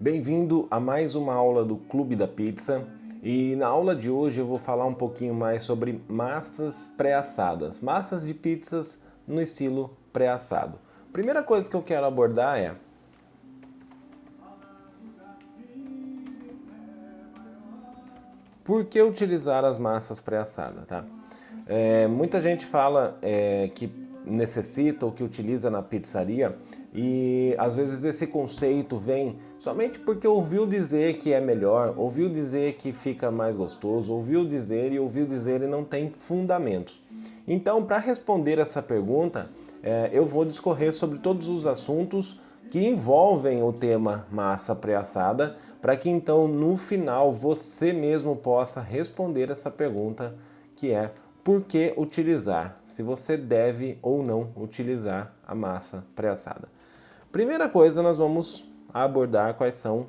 Bem-vindo a mais uma aula do Clube da Pizza e na aula de hoje eu vou falar um pouquinho mais sobre massas pré-assadas, massas de pizzas no estilo pré-assado. Primeira coisa que eu quero abordar é por que utilizar as massas pré-assadas, tá? Muita gente fala que necessita ou que utiliza na pizzaria e às vezes esse conceito vem somente porque ouviu dizer que é melhor, ouviu dizer que fica mais gostoso, ouviu dizer e não tem fundamentos. Então, para responder essa pergunta, eu vou discorrer sobre todos os assuntos que envolvem o tema massa pré-assada, para que então no final você mesmo possa responder essa pergunta, que é por que utilizar, se você deve ou não utilizar a massa pré-assada. Primeira coisa, nós vamos abordar quais são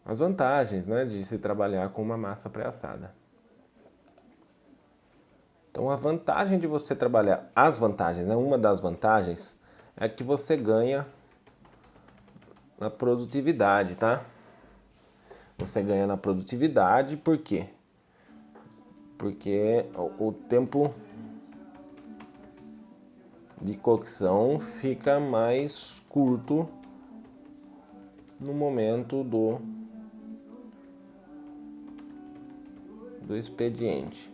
as vantagens, né, de se trabalhar com uma massa pré-assada. Então a vantagem de você trabalhar, as vantagens, né, uma das vantagens é que você ganha na produtividade, tá? Você ganha na produtividade, por quê? Porque o tempo de cocção fica mais curto no momento do expediente.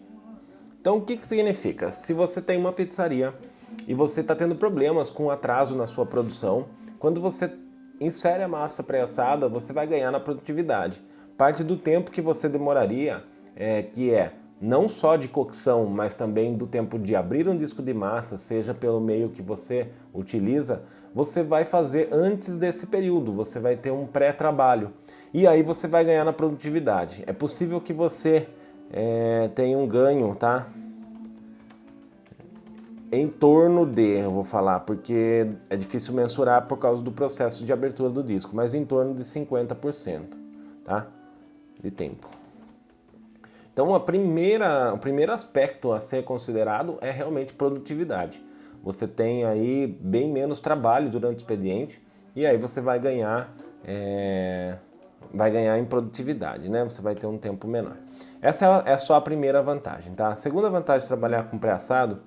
Então, o que significa? Se você tem uma pizzaria e você está tendo problemas com atraso na sua produção, quando você insere a massa pré-assada, você vai ganhar na produtividade. Parte do tempo que você demoraria, que é não só de cocção, mas também do tempo de abrir um disco de massa, seja pelo meio que você utiliza, você vai fazer antes desse período, você vai ter um pré-trabalho. E aí você vai ganhar na produtividade. É possível que você tenha um ganho, tá? Em torno de, eu vou falar, porque é difícil mensurar por causa do processo de abertura do disco, mas em torno de 50%, tá? De tempo. Então, o primeiro aspecto a ser considerado é realmente produtividade. Você tem aí bem menos trabalho durante o expediente e aí você vai ganhar em produtividade, né? Você vai ter um tempo menor. Essa é só a primeira vantagem, tá? A segunda vantagem de trabalhar com pré-assado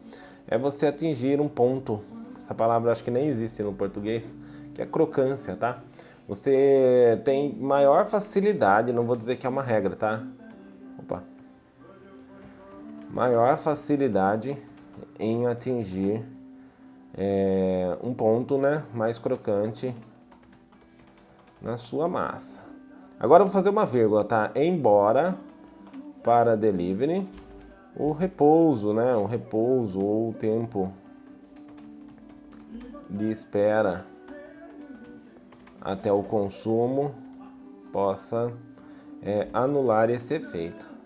é você atingir um ponto, essa palavra acho que nem existe no português, que é crocância, tá? Você tem maior facilidade, não vou dizer que é uma regra, tá? Opa. Maior facilidade em atingir um ponto, né, mais crocante na sua massa. Agora eu vou fazer uma vírgula, tá? Embora para delivery o repouso, né, o repouso ou o tempo de espera até o consumo possa anular esse efeito.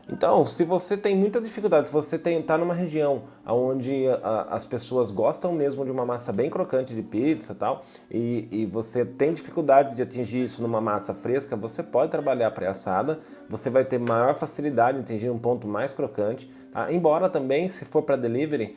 Então, se você tem muita dificuldade, se você está numa região onde as pessoas gostam mesmo de uma massa bem crocante de pizza e tal, e você tem dificuldade de atingir isso numa massa fresca, você pode trabalhar pré-assada, você vai ter maior facilidade em atingir um ponto mais crocante, tá? Embora também, se for para delivery,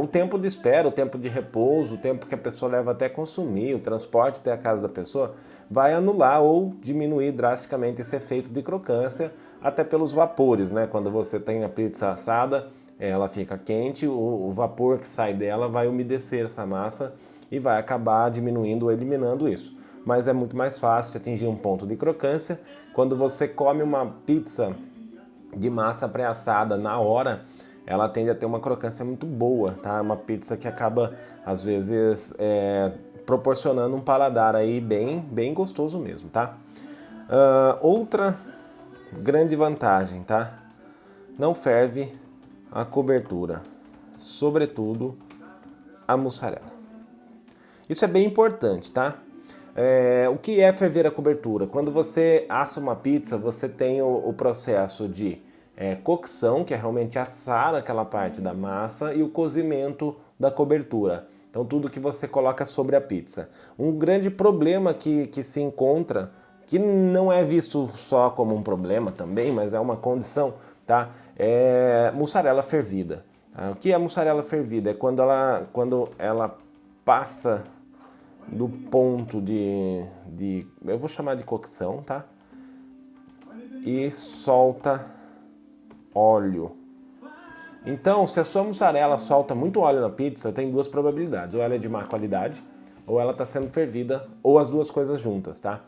o tempo de espera, o tempo de repouso, o tempo que a pessoa leva até consumir, o transporte até a casa da pessoa, vai anular ou diminuir drasticamente esse efeito de crocância, até pelos vapores, né? Quando você tem a pizza assada, ela fica quente, o vapor que sai dela vai umedecer essa massa e vai acabar diminuindo ou eliminando isso. Mas é muito mais fácil atingir um ponto de crocância. Quando você come uma pizza de massa pré-assada na hora, ela tende a ter uma crocância muito boa, tá? Uma pizza que acaba, às vezes, proporcionando um paladar aí bem gostoso mesmo, tá? Outra grande vantagem, tá? Não ferve a cobertura, sobretudo a mussarela. Isso é bem importante, tá? O que é ferver a cobertura? Quando você assa uma pizza, você tem o processo de cocção, que é realmente assar aquela parte da massa, e o cozimento da cobertura. Então, tudo que você coloca sobre a pizza. Um grande problema que se encontra, que não é visto só como um problema também, mas é uma condição, tá? É mussarela fervida. Tá? O que é mussarela fervida? É quando ela passa do ponto eu vou chamar de cocção, tá? E solta óleo. Então, se a sua mussarela solta muito óleo na pizza, tem duas probabilidades. Ou ela é de má qualidade, ou ela está sendo fervida, ou as duas coisas juntas, tá?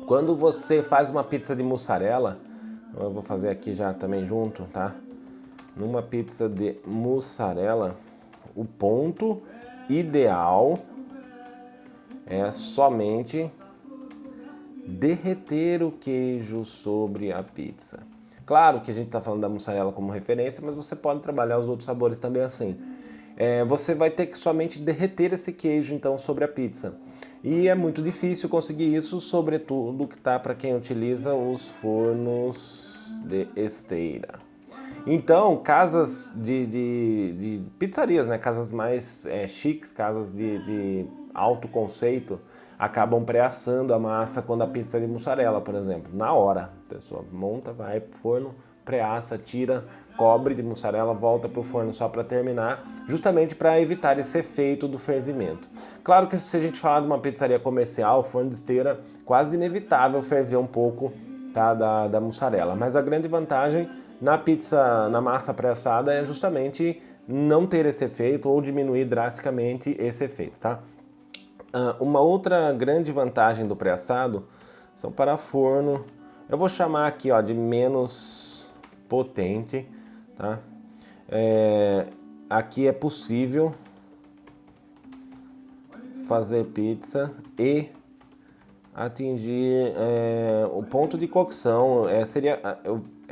Quando você faz uma pizza de mussarela, eu vou fazer aqui já também junto, tá? Numa pizza de mussarela, o ponto ideal é somente derreter o queijo sobre a pizza. Claro que a gente está falando da mussarela como referência, mas você pode trabalhar os outros sabores também assim. Você vai ter que somente derreter esse queijo então sobre a pizza. E é muito difícil conseguir isso, sobretudo que tá para quem utiliza os fornos de esteira. Então, casas de pizzarias, né? Casas mais chiques, casas de alto conceito, acabam pré-assando a massa quando a pizza é de mussarela, por exemplo. Na hora, a pessoa monta, vai pro forno, pré-assa, tira, cobre de mussarela, volta pro forno só para terminar, justamente para evitar esse efeito do fervimento. Claro que se a gente falar de uma pizzaria comercial, forno de esteira, quase inevitável ferver um pouco, tá, da mussarela. Mas a grande vantagem na pizza, na massa pré-assada, é justamente não ter esse efeito ou diminuir drasticamente esse efeito, tá? Uma outra grande vantagem do pré-assado são para forno, eu vou chamar aqui ó, de menos potente, tá? Aqui é possível fazer pizza e atingir o ponto de cocção, seria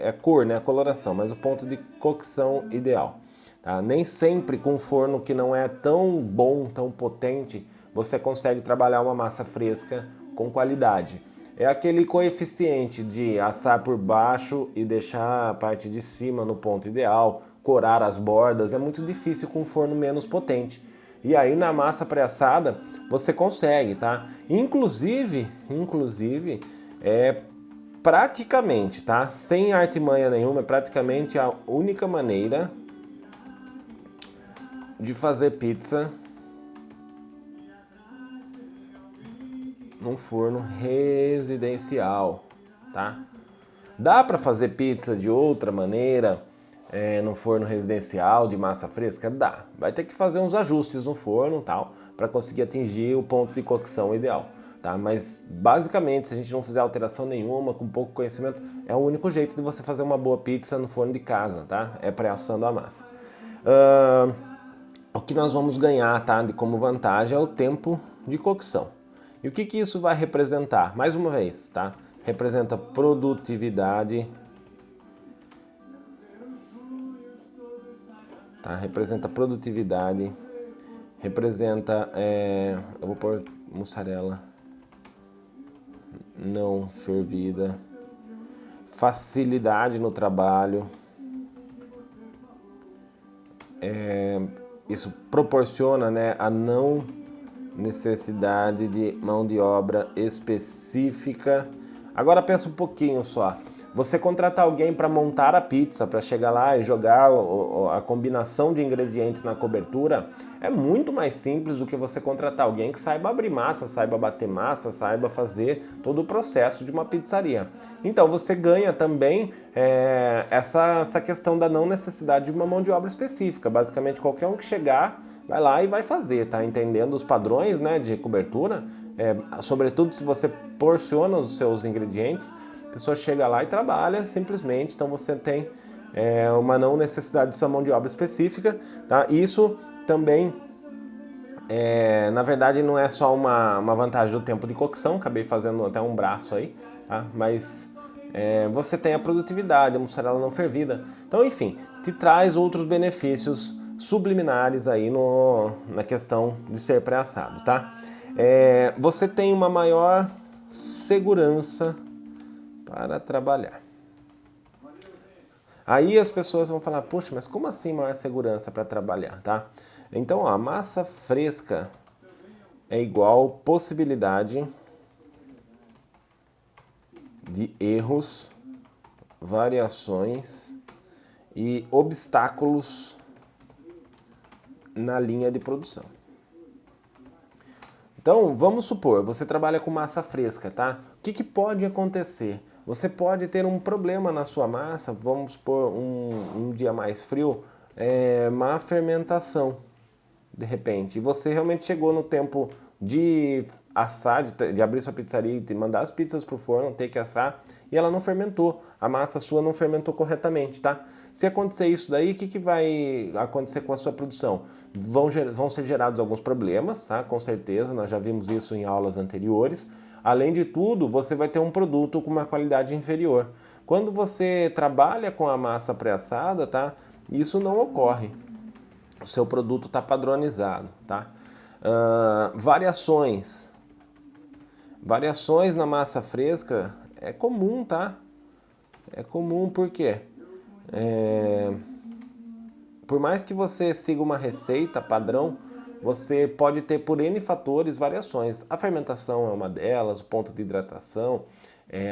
a cor, né, a coloração, mas o ponto de cocção ideal. Tá? Nem sempre com um forno que não é tão bom, tão potente, você consegue trabalhar uma massa fresca com qualidade. É aquele coeficiente de assar por baixo e deixar a parte de cima no ponto ideal, corar as bordas, é muito difícil com um forno menos potente. E aí na massa pré-assada você consegue, tá? Inclusive, praticamente, tá? Sem artimanha nenhuma, é praticamente a única maneira de fazer pizza num forno residencial, tá? Dá para fazer pizza de outra maneira no forno residencial de massa fresca? Dá. Vai ter que fazer uns ajustes no forno, tal, para conseguir atingir o ponto de cocção ideal, tá? Mas basicamente, se a gente não fizer alteração nenhuma, com pouco conhecimento, é o único jeito de você fazer uma boa pizza no forno de casa, tá? É pré-assando a massa. O que nós vamos ganhar, tá, de como vantagem é o tempo de cocção. E o que isso vai representar? Mais uma vez, tá? Representa produtividade, tá? Representa produtividade, representa, eu vou pôr mussarela não fervida, facilidade no trabalho, isso proporciona, né, a não necessidade de mão de obra específica. Agora pensa um pouquinho só. Você contratar alguém para montar a pizza, para chegar lá e jogar a combinação de ingredientes na cobertura, é muito mais simples do que você contratar alguém que saiba abrir massa, saiba bater massa, saiba fazer todo o processo de uma pizzaria. Então você ganha também essa questão da não necessidade de uma mão de obra específica. Basicamente qualquer um que chegar vai lá e vai fazer, tá? Entendendo os padrões, né, de cobertura, sobretudo se você porciona os seus ingredientes, a pessoa chega lá e trabalha simplesmente, então você tem uma não necessidade dessa mão de obra específica, tá? Isso também, na verdade, não é só uma vantagem do tempo de cocção, acabei fazendo até um braço aí, tá? Mas você tem a produtividade, a mussarela não fervida, então enfim, te traz outros benefícios subliminares aí na questão de ser pré-assado, tá? Você tem uma maior segurança para trabalhar. Aí as pessoas vão falar, poxa, mas como assim maior segurança para trabalhar, tá? Então, ó, a massa fresca é igual possibilidade de erros, variações e obstáculos na linha de produção. Então, vamos supor, você trabalha com massa fresca, tá? O que pode acontecer? Você pode ter um problema na sua massa, vamos supor um dia mais frio, má fermentação, de repente. E você realmente chegou no tempo de assar, de abrir sua pizzaria e mandar as pizzas para o forno, ter que assar, e ela não fermentou, a massa sua não fermentou corretamente, tá? Se acontecer isso daí, o que vai acontecer com a sua produção? Vão ser gerados alguns problemas, tá? Com certeza, nós já vimos isso em aulas anteriores. Além de tudo, você vai ter um produto com uma qualidade inferior. Quando você trabalha com a massa pré-assada, tá? Isso não ocorre. O seu produto está padronizado, tá? Variações. Variações na massa fresca é comum, tá? É comum porque por mais que você siga uma receita padrão, você pode ter por N fatores variações. A fermentação é uma delas, o ponto de hidratação,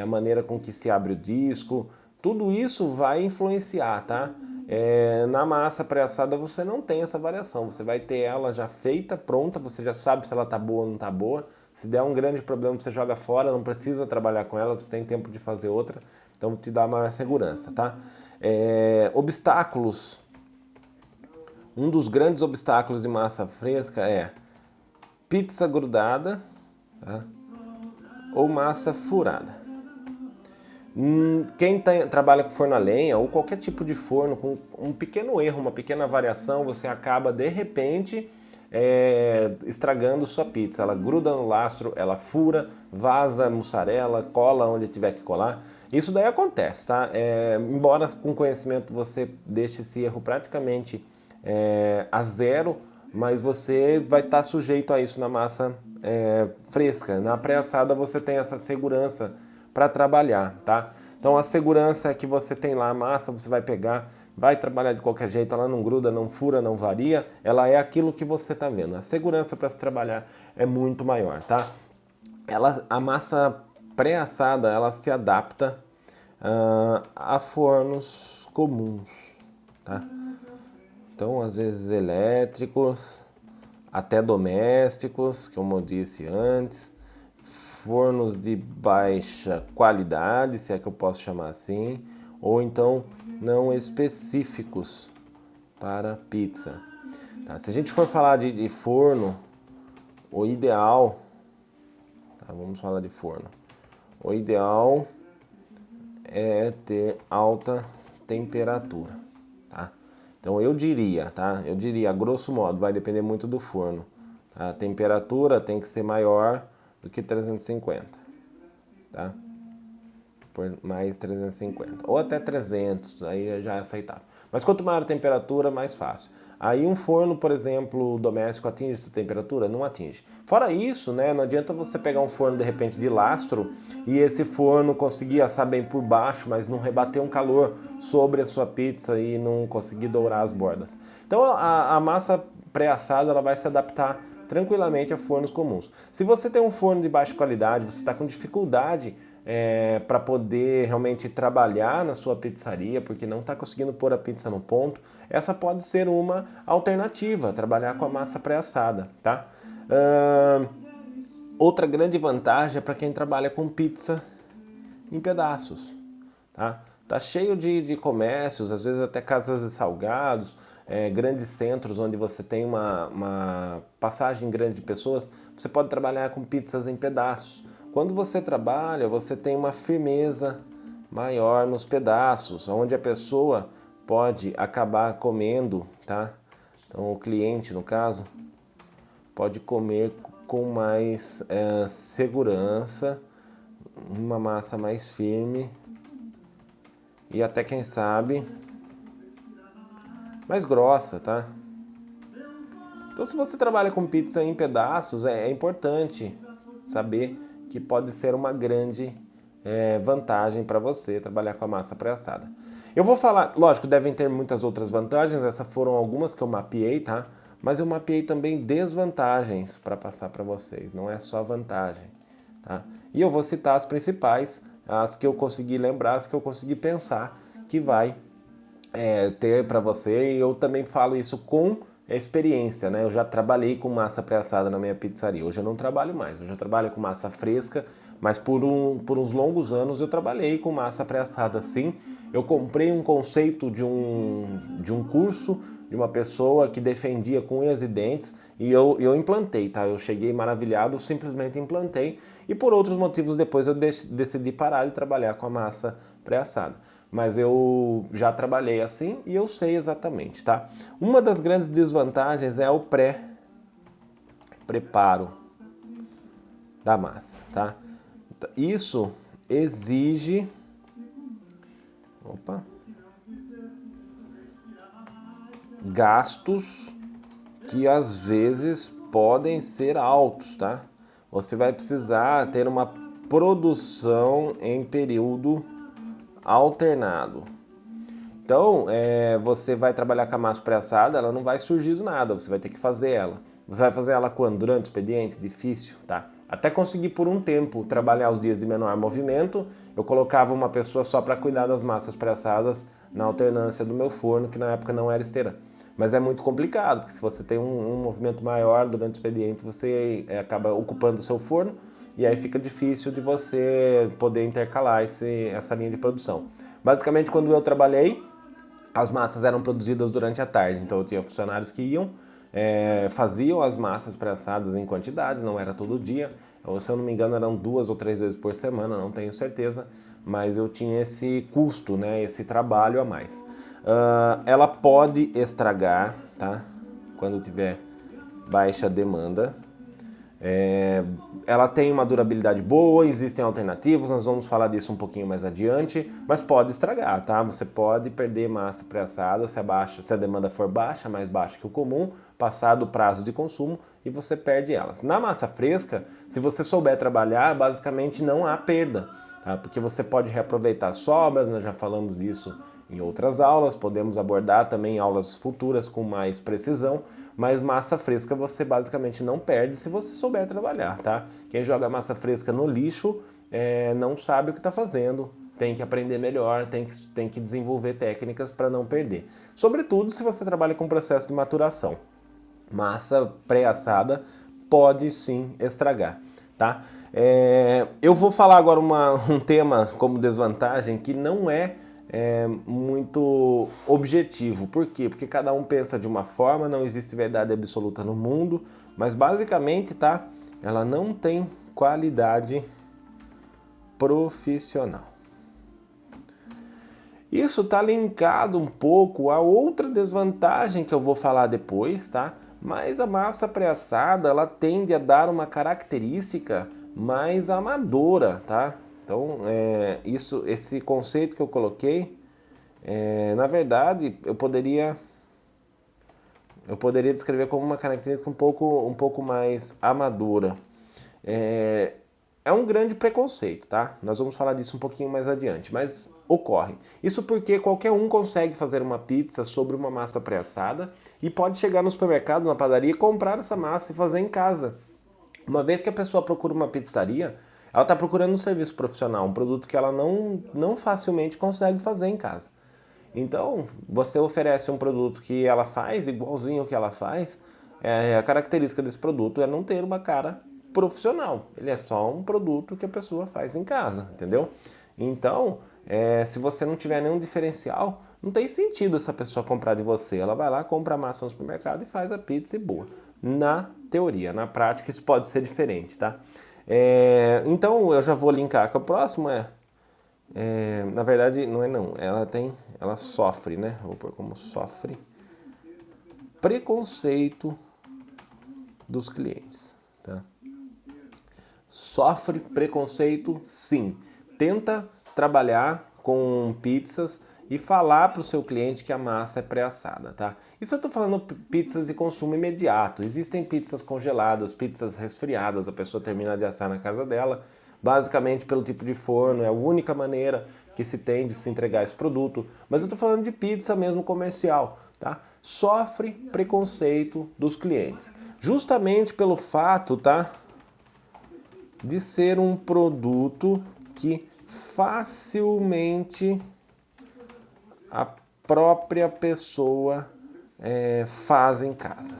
a maneira com que se abre o disco, tudo isso vai influenciar, tá? Na massa pré-assada você não tem essa variação, você vai ter ela já feita, pronta, você já sabe se ela tá boa ou não tá boa. Se der um grande problema você joga fora, não precisa trabalhar com ela, você tem tempo de fazer outra, então te dá maior segurança, tá? Obstáculos. Um dos grandes obstáculos de massa fresca é pizza grudada, tá? Ou massa furada. Quem trabalha com forno a lenha ou qualquer tipo de forno, com um pequeno erro, uma pequena variação, você acaba de repente estragando sua pizza. Ela gruda no lastro, ela fura, vaza mussarela, cola onde tiver que colar. Isso daí acontece, tá? Embora com conhecimento você deixe esse erro praticamente a zero, mas você vai estar sujeito a isso na massa fresca. Na pré-assada você tem essa segurança para trabalhar, tá? Então a segurança é que você tem lá a massa, você vai pegar, vai trabalhar de qualquer jeito, ela não gruda, não fura, não varia, ela é aquilo que você está vendo. A segurança para se trabalhar é muito maior, tá? A massa pré-assada, ela se adapta a fornos comuns, tá? Então, às vezes elétricos, até domésticos, como eu disse antes, fornos de baixa qualidade, se é que eu posso chamar assim, ou então não específicos para pizza. Tá? Se a gente for falar de forno, o ideal, tá? Vamos falar de forno. O ideal é ter alta temperatura, tá? Então eu diria, tá? Eu diria, a grosso modo, vai depender muito do forno. Tá? A temperatura tem que ser maior do que 350, tá? Por mais 350, ou até 300, aí já é aceitável. Mas quanto maior a temperatura, mais fácil. Aí um forno, por exemplo, doméstico atinge essa temperatura? Não atinge. Fora isso, né, não adianta você pegar um forno de repente de lastro e esse forno conseguir assar bem por baixo, mas não rebater um calor sobre a sua pizza e não conseguir dourar as bordas. Então a massa pré-assada ela vai se adaptar tranquilamente a fornos comuns. Se você tem um forno de baixa qualidade, você está com dificuldade para poder realmente trabalhar na sua pizzaria, porque não está conseguindo pôr a pizza no ponto, essa pode ser uma alternativa, trabalhar com a massa pré-assada, tá? Outra grande vantagem é para quem trabalha com pizza em pedaços, tá? Tá cheio de comércios, às vezes até casas de salgados, grandes centros onde você tem uma passagem grande de pessoas, você pode trabalhar com pizzas em pedaços. Quando você trabalha, você tem uma firmeza maior nos pedaços, onde a pessoa pode acabar comendo, tá? Então o cliente, no caso, pode comer com mais segurança, uma massa mais firme e até, quem sabe, mais grossa, tá? Então, se você trabalha com pizza em pedaços, é importante saber que pode ser uma grande vantagem para você trabalhar com a massa pré-assada. Eu vou falar, lógico, devem ter muitas outras vantagens, essas foram algumas que eu mapeei, tá? Mas eu mapeei também desvantagens para passar para vocês, não é só vantagem, tá? E eu vou citar as principais, as que eu consegui lembrar, as que eu consegui pensar que vai ter para você, e eu também falo isso com experiência, né? Eu já trabalhei com massa pré-assada na minha pizzaria. Hoje eu não trabalho mais. Hoje eu trabalho com massa fresca, mas por uns longos anos eu trabalhei com massa pré-assada sim. Eu comprei um conceito de um curso de uma pessoa que defendia com unhas e dentes e eu implantei, tá? Eu cheguei maravilhado, simplesmente implantei e por outros motivos depois eu decidi parar de trabalhar com a massa pré-assada. Mas eu já trabalhei assim e eu sei exatamente, tá? Uma das grandes desvantagens é o preparo da massa, tá? Isso exige gastos que às vezes podem ser altos, tá? Você vai precisar ter uma produção em período alternado. Então, você vai trabalhar com a massa pré-assada, ela não vai surgir do nada, você vai ter que fazer ela. Você vai fazer ela quando? Durante o expediente? Difícil, tá? Até conseguir por um tempo trabalhar os dias de menor movimento, eu colocava uma pessoa só para cuidar das massas pré-assadas na alternância do meu forno, que na época não era esteira. Mas é muito complicado, porque se você tem um movimento maior durante o expediente, você acaba ocupando o seu forno e aí fica difícil de você poder intercalar essa linha de produção. Basicamente, quando eu trabalhei, as massas eram produzidas durante a tarde, então eu tinha funcionários que iam, faziam as massas pré-assadas em quantidades, não era todo dia, ou, se eu não me engano eram 2 ou 3 vezes por semana, não tenho certeza, mas eu tinha esse custo, né, esse trabalho a mais. Ela pode estragar, tá? Quando tiver baixa demanda. Ela tem uma durabilidade boa, existem alternativas, nós vamos falar disso um pouquinho mais adiante, mas pode estragar, tá? Você pode perder massa pré-assada se a demanda for baixa, mais baixa que o comum, passado o prazo de consumo e você perde elas. Na massa fresca, se você souber trabalhar, basicamente não há perda, tá? Porque você pode reaproveitar sobras, nós já falamos disso em outras aulas, podemos abordar também em aulas futuras com mais precisão, mas massa fresca você basicamente não perde se você souber trabalhar, tá? Quem joga massa fresca no lixo não sabe o que está fazendo, tem que aprender melhor, tem que desenvolver técnicas para não perder. Sobretudo se você trabalha com processo de maturação. Massa pré-assada pode sim estragar, tá? Eu vou falar agora um tema como desvantagem que não é muito objetivo. Por quê? Porque cada um pensa de uma forma, não existe verdade absoluta no mundo, mas basicamente, tá? Ela não tem qualidade profissional. Isso tá linkado um pouco a outra desvantagem que eu vou falar depois, tá? Mas a massa pré-assada, ela tende a dar uma característica mais amadora, tá? Então, esse conceito que eu coloquei, na verdade, eu poderia descrever como uma característica um pouco mais amadora. É um grande preconceito, tá? Nós vamos falar disso um pouquinho mais adiante, mas ocorre. Isso porque qualquer um consegue fazer uma pizza sobre uma massa pré-assada e pode chegar no supermercado, na padaria, comprar essa massa e fazer em casa. Uma vez que a pessoa procura uma pizzaria, ela está procurando um serviço profissional, um produto que ela não facilmente consegue fazer em casa. Então, você oferece um produto que ela faz, igualzinho ao que ela faz, a característica desse produto é não ter uma cara profissional. Ele é só um produto que a pessoa faz em casa, entendeu? Então, se você não tiver nenhum diferencial, não tem sentido essa pessoa comprar de você. Ela vai lá, compra a massa no supermercado e faz a pizza e boa. Na teoria, na prática isso pode ser diferente, tá? Então eu já vou linkar com o próximo, na verdade não é não, ela sofre, né? Vou pôr como sofre preconceito dos clientes, tá? Sofre preconceito, sim. Tenta trabalhar com pizzas e falar para o seu cliente que a massa é pré-assada, tá? Isso eu estou falando pizzas de consumo imediato. Existem pizzas congeladas, pizzas resfriadas, a pessoa termina de assar na casa dela. Basicamente pelo tipo de forno, é a única maneira que se tem de se entregar esse produto. Mas eu estou falando de pizza mesmo comercial, tá? Sofre preconceito dos clientes. Justamente pelo fato, tá? De ser um produto que facilmente a própria pessoa faz em casa.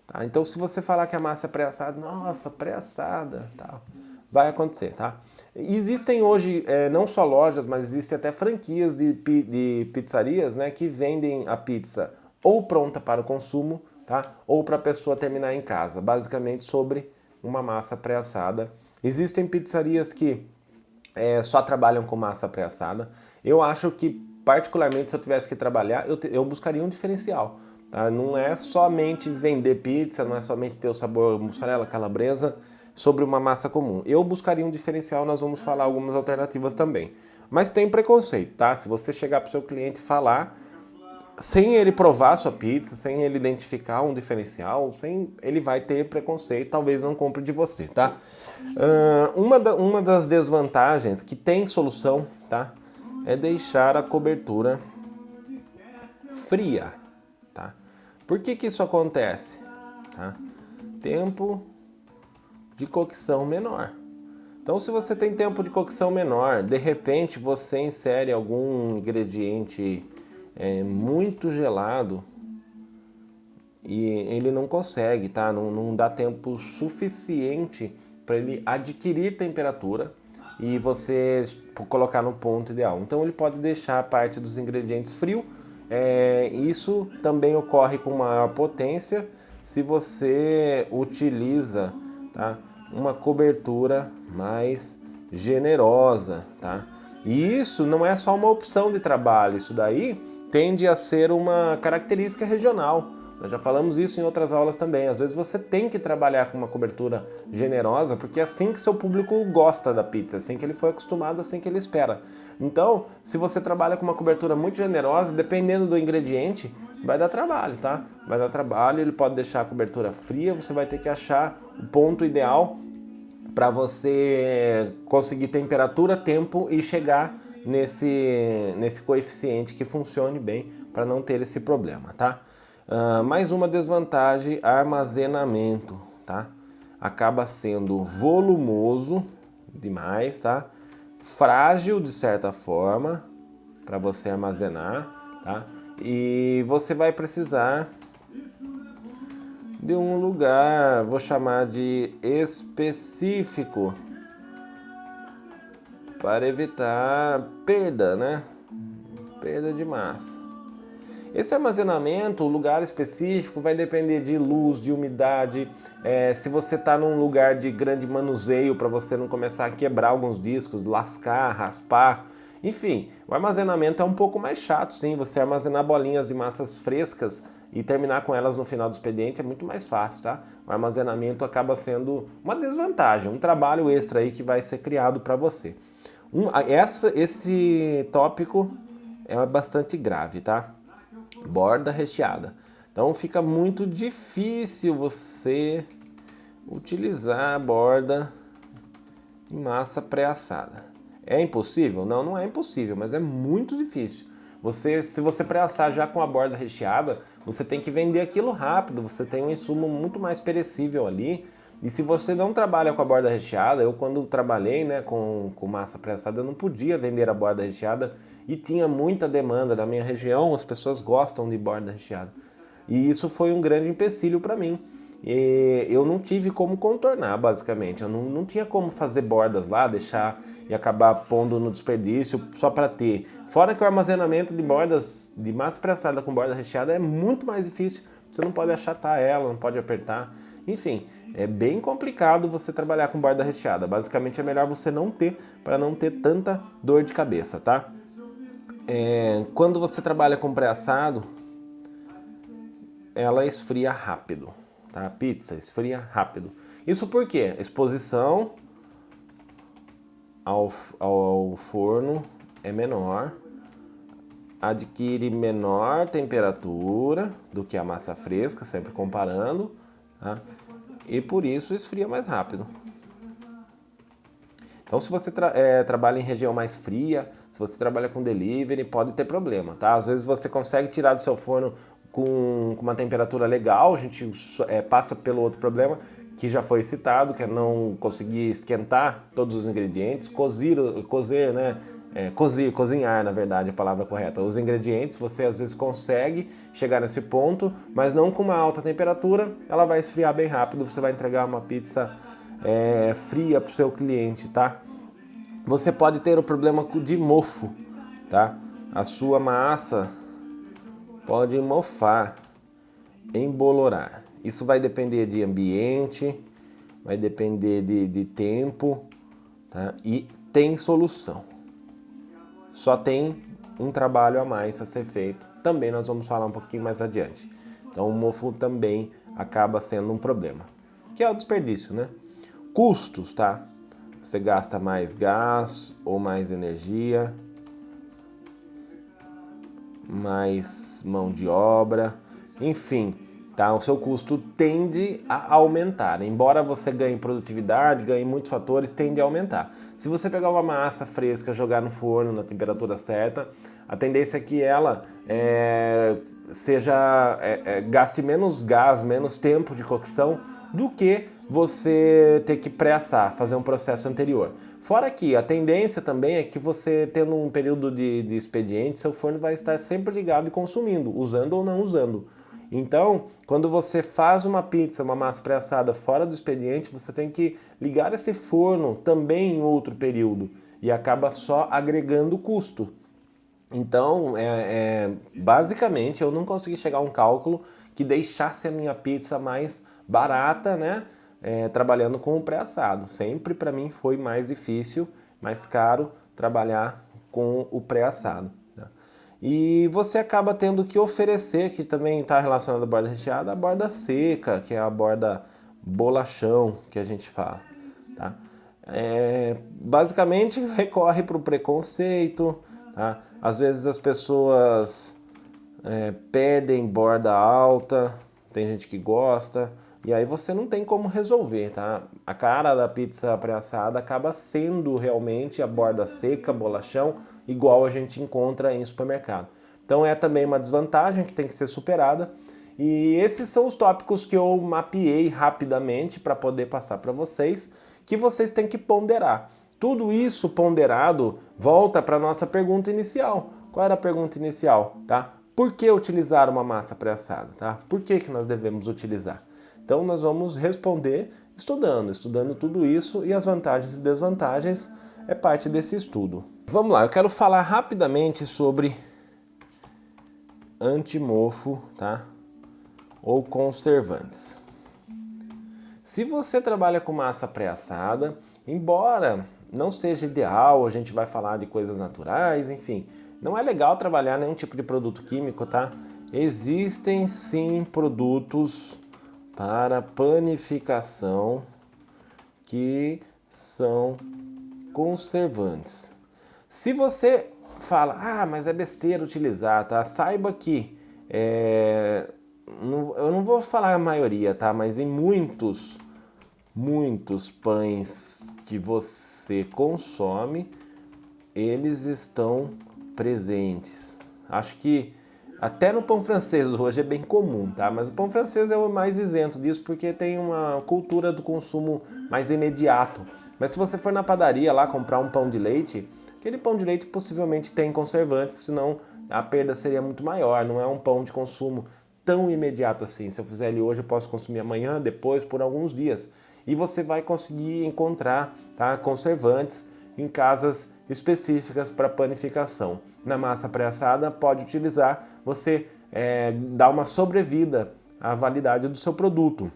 Tá? Então, se você falar que a massa é pré-assada, nossa, pré-assada, tal, vai acontecer, tá? Existem hoje não só lojas, mas existem até franquias de pizzarias, né, que vendem a pizza ou pronta para o consumo, tá? Ou para a pessoa terminar em casa, basicamente sobre uma massa pré-assada. Existem pizzarias que só trabalham com massa pré-assada. Eu acho que, particularmente, se eu tivesse que trabalhar, eu buscaria um diferencial. Tá? Não é somente vender pizza, não é somente ter o sabor mussarela, calabresa sobre uma massa comum. Eu buscaria um diferencial, nós vamos falar algumas alternativas também. Mas tem preconceito, tá? Se você chegar para o seu cliente e falar, sem ele provar a sua pizza, sem ele identificar um diferencial, ele vai ter preconceito, talvez não compre de você, tá? Uma das desvantagens que tem solução, tá? É deixar a cobertura fria, tá? Por que isso acontece? Tá? Tempo de cocção menor. Então, se você tem tempo de cocção menor, de repente você insere algum ingrediente muito gelado e ele não consegue, tá? Não dá tempo suficiente para ele adquirir temperatura e você colocar no ponto ideal. Então, ele pode deixar a parte dos ingredientes frio. Isso também ocorre com maior potência se você utiliza, tá, uma cobertura mais generosa, tá? E isso não é só uma opção de trabalho, isso daí tende a ser uma característica regional. Nós já falamos isso em outras aulas também. Às vezes você tem que trabalhar com uma cobertura generosa, porque é assim que seu público gosta da pizza, é assim que ele foi acostumado, é assim que ele espera. Então, se você trabalha com uma cobertura muito generosa, dependendo do ingrediente, vai dar trabalho, tá? Vai dar trabalho, ele pode deixar a cobertura fria, você vai ter que achar o ponto ideal para você conseguir temperatura, tempo e chegar nesse coeficiente que funcione bem para não ter esse problema, tá? Mais uma desvantagem, armazenamento, tá? Acaba sendo volumoso demais, tá? Frágil de certa forma para você armazenar, tá? E você vai precisar de um lugar, vou chamar de específico, para evitar perda, né? Perda de massa. Esse armazenamento, o lugar específico, vai depender de luz, de umidade, se você está num lugar de grande manuseio para você não começar a quebrar alguns discos, lascar, raspar. Enfim, o armazenamento é um pouco mais chato, sim. Você armazenar bolinhas de massas frescas e terminar com elas no final do expediente é muito mais fácil, tá? O armazenamento acaba sendo uma desvantagem, um trabalho extra aí que vai ser criado para você. Esse tópico é bastante grave, tá? Borda recheada. Então fica muito difícil você utilizar a borda em massa pré-assada. É impossível? Não, não é impossível, mas é muito difícil. Se você pré-assar já com a borda recheada, você tem que vender aquilo rápido, você tem um insumo muito mais perecível ali. E se você não trabalha com a borda recheada, eu quando trabalhei, né, com massa pré-assada, eu não podia vender a borda recheada e tinha muita demanda na minha região, as pessoas gostam de borda recheada. E isso foi um grande empecilho para mim. E eu não tive como contornar, basicamente. Eu não tinha como fazer bordas lá, deixar e acabar pondo no desperdício só para ter. Fora que o armazenamento de bordas, de massa pré-assada com borda recheada é muito mais difícil. Você não pode achatar ela, não pode apertar. Enfim, é bem complicado você trabalhar com borda recheada. Basicamente é melhor você não ter, para não ter tanta dor de cabeça, tá? Quando você trabalha com pré-assado, ela esfria rápido, tá? A pizza esfria rápido. Isso por quê? Exposição ao forno é menor, adquire menor temperatura do que a massa fresca, sempre comparando, tá? E por isso esfria mais rápido. Então, se você trabalha em região mais fria, se você trabalha com delivery, pode ter problema, tá? Às vezes você consegue tirar do seu forno com uma temperatura legal, a gente passa pelo outro problema que já foi citado, que é não conseguir esquentar todos os ingredientes, cozer, né, cozinhar, na verdade, a palavra correta. Os ingredientes, você às vezes consegue chegar nesse ponto, mas não com uma alta temperatura, ela vai esfriar bem rápido, você vai entregar uma pizza fria para o seu cliente, tá? Você pode ter o problema de mofo, tá? A sua massa pode mofar, embolorar. Isso vai depender de ambiente, vai depender de tempo, tá? E tem solução. Só tem um trabalho a mais a ser feito. Também nós vamos falar um pouquinho mais adiante. Então o mofo também acaba sendo um problema, que é o desperdício, né? Custos, tá? Você gasta mais gás ou mais energia, mais mão de obra, enfim, tá? O seu custo tende a aumentar. Embora você ganhe produtividade, ganhe muitos fatores, tende a aumentar. Se você pegar uma massa fresca, jogar no forno na temperatura certa, a tendência é que ela gaste menos gás, menos tempo de cocção do que você ter que pré-assar, fazer um processo anterior. Fora que a tendência também é que você, tendo um período de expediente, seu forno vai estar sempre ligado e consumindo, usando ou não usando. Então, quando você faz uma pizza, uma massa pré-assada fora do expediente, você tem que ligar esse forno também em outro período e acaba só agregando custo. Então, basicamente, eu não consegui chegar a um cálculo que deixasse a minha pizza mais barata, né? Trabalhando com o pré-assado. Sempre para mim foi mais difícil, mais caro trabalhar com o pré-assado. Né? E você acaba tendo que oferecer, que também está relacionado à borda recheada, a borda seca, que é a borda bolachão que a gente fala. Tá? Basicamente recorre para o preconceito, tá? Às vezes as pessoas pedem borda alta, tem gente que gosta, e aí você não tem como resolver, tá? A cara da pizza pré-assada acaba sendo realmente a borda seca, bolachão, igual a gente encontra em supermercado. Então é também uma desvantagem que tem que ser superada. E esses são os tópicos que eu mapeei rapidamente para poder passar para vocês, que vocês têm que ponderar. Tudo isso ponderado volta para a nossa pergunta inicial. Qual era a pergunta inicial? Tá? Por que utilizar uma massa pré-assada? Tá? Por que nós devemos utilizar? Então nós vamos responder estudando tudo isso, e as vantagens e desvantagens é parte desse estudo. Vamos lá, eu quero falar rapidamente sobre antimofo, tá? Ou conservantes. Se você trabalha com massa pré-assada, embora não seja ideal, a gente vai falar de coisas naturais, enfim, não é legal trabalhar nenhum tipo de produto químico, tá? Existem sim produtos para panificação que são conservantes. Se você fala, mas é besteira utilizar, tá? Saiba que, eu não vou falar a maioria, tá? Mas em muitos pães que você consome, eles estão presentes. Acho que até no pão francês hoje é bem comum, tá? Mas o pão francês é o mais isento disso porque tem uma cultura do consumo mais imediato. Mas se você for na padaria lá comprar um pão de leite, aquele pão de leite possivelmente tem conservante, senão a perda seria muito maior. Não é um pão de consumo tão imediato assim. Se eu fizer ele hoje, eu posso consumir amanhã, depois, por alguns dias. E você vai conseguir encontrar, tá, conservantes em casas específicas para panificação. Na massa pré-assada pode utilizar, você dá uma sobrevida à validade do seu produto.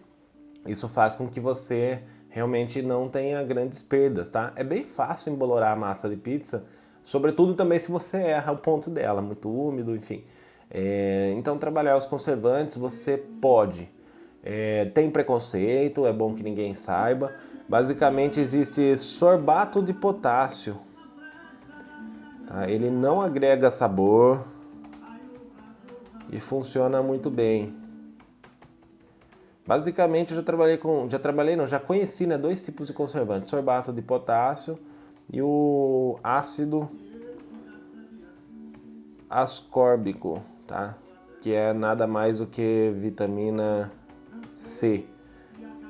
Isso faz com que você realmente não tenha grandes perdas, tá? É bem fácil embolorar a massa de pizza, sobretudo também se você erra o ponto dela, muito úmido, enfim. Então trabalhar os conservantes você pode. Tem preconceito, é bom que ninguém saiba. Basicamente existe sorbato de potássio. Tá? Ele não agrega sabor e funciona muito bem. Basicamente eu já conheci, né, dois tipos de conservantes, sorbato de potássio e o ácido ascórbico, tá? Que é nada mais do que vitamina C.